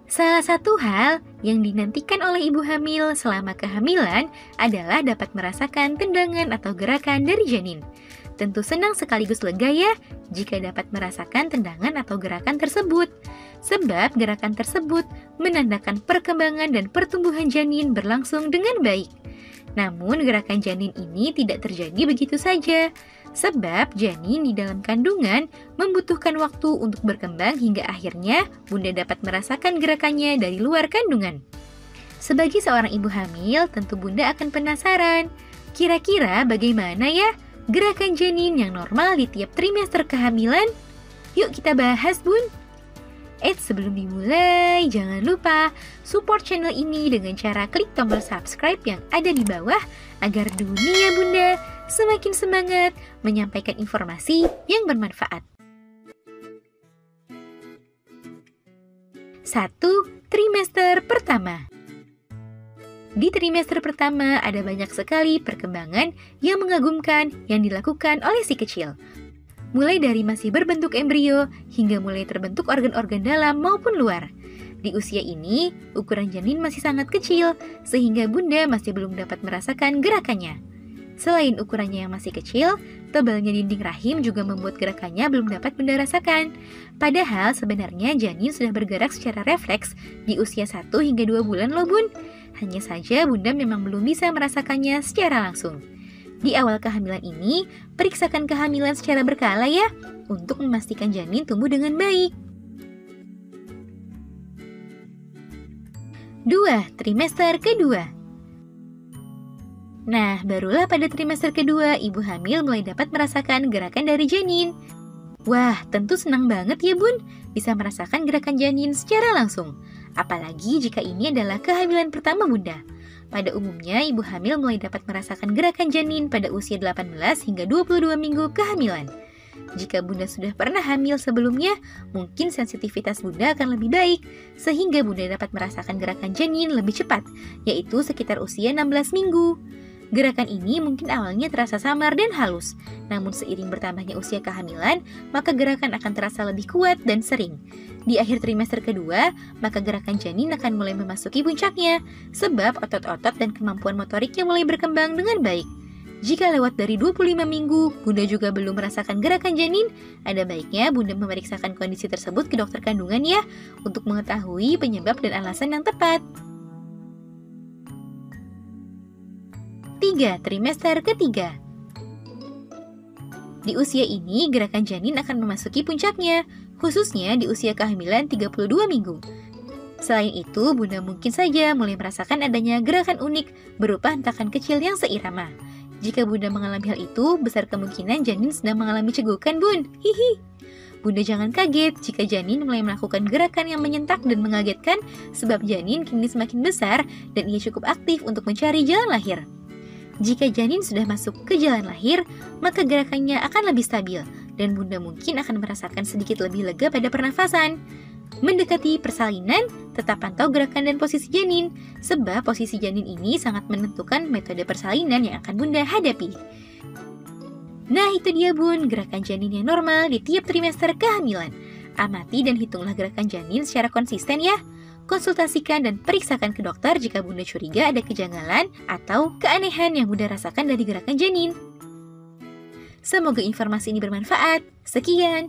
Salah satu hal yang dinantikan oleh ibu hamil selama kehamilan adalah dapat merasakan tendangan atau gerakan dari janin. Tentu senang sekaligus lega ya jika dapat merasakan tendangan atau gerakan tersebut. Sebab gerakan tersebut menandakan perkembangan dan pertumbuhan janin berlangsung dengan baik. Namun gerakan janin ini tidak terjadi begitu saja. Sebab janin di dalam kandungan membutuhkan waktu untuk berkembang hingga akhirnya bunda dapat merasakan gerakannya dari luar kandungan. Sebagai seorang ibu hamil, tentu bunda akan penasaran. Kira-kira bagaimana ya gerakan janin yang normal di tiap trimester kehamilan? Yuk kita bahas, bun. Sebelum dimulai, jangan lupa support channel ini dengan cara klik tombol subscribe yang ada di bawah agar dunia bunda semakin semangat menyampaikan informasi yang bermanfaat. 1. Trimester pertama. Di trimester pertama ada banyak sekali perkembangan yang mengagumkan yang dilakukan oleh si kecil. Mulai dari masih berbentuk embrio hingga mulai terbentuk organ-organ dalam maupun luar. Di usia ini, ukuran janin masih sangat kecil sehingga bunda masih belum dapat merasakan gerakannya. Selain ukurannya yang masih kecil, tebalnya dinding rahim juga membuat gerakannya belum dapat bunda rasakan. Padahal sebenarnya janin sudah bergerak secara refleks di usia 1 hingga 2 bulan loh bun. Hanya saja bunda memang belum bisa merasakannya secara langsung. Di awal kehamilan ini, periksakan kehamilan secara berkala ya, untuk memastikan janin tumbuh dengan baik. 2. Trimester kedua. Nah, barulah pada trimester kedua, ibu hamil mulai dapat merasakan gerakan dari janin. Wah, tentu senang banget ya bun, bisa merasakan gerakan janin secara langsung. Apalagi jika ini adalah kehamilan pertama bunda. Pada umumnya, ibu hamil mulai dapat merasakan gerakan janin pada usia 18 hingga 22 minggu kehamilan. Jika bunda sudah pernah hamil sebelumnya, mungkin sensitivitas bunda akan lebih baik, sehingga bunda dapat merasakan gerakan janin lebih cepat, yaitu sekitar usia 16 minggu. Gerakan ini mungkin awalnya terasa samar dan halus, namun seiring bertambahnya usia kehamilan, maka gerakan akan terasa lebih kuat dan sering. Di akhir trimester kedua, maka gerakan janin akan mulai memasuki puncaknya, sebab otot-otot dan kemampuan motoriknya mulai berkembang dengan baik. Jika lewat dari 25 minggu, bunda juga belum merasakan gerakan janin, ada baiknya bunda memeriksakan kondisi tersebut ke dokter kandungan ya, untuk mengetahui penyebab dan alasan yang tepat. 3. Trimester ketiga. Di usia ini, gerakan janin akan memasuki puncaknya, khususnya di usia kehamilan 32 minggu. Selain itu, bunda mungkin saja mulai merasakan adanya gerakan unik berupa hentakan kecil yang seirama. Jika bunda mengalami hal itu, besar kemungkinan janin sedang mengalami cegukan bun. Hihi. Bunda jangan kaget jika janin mulai melakukan gerakan yang menyentak dan mengagetkan, sebab janin kini semakin besar dan ia cukup aktif untuk mencari jalan lahir. Jika janin sudah masuk ke jalan lahir, maka gerakannya akan lebih stabil dan bunda mungkin akan merasakan sedikit lebih lega pada pernafasan. Mendekati persalinan, tetap pantau gerakan dan posisi janin, sebab posisi janin ini sangat menentukan metode persalinan yang akan bunda hadapi. Nah itu dia bun, gerakan janin yang normal di tiap trimester kehamilan. Amati dan hitunglah gerakan janin secara konsisten ya. Konsultasikan dan periksakan ke dokter jika bunda curiga ada kejanggalan atau keanehan yang bunda rasakan dari gerakan janin. Semoga informasi ini bermanfaat. Sekian.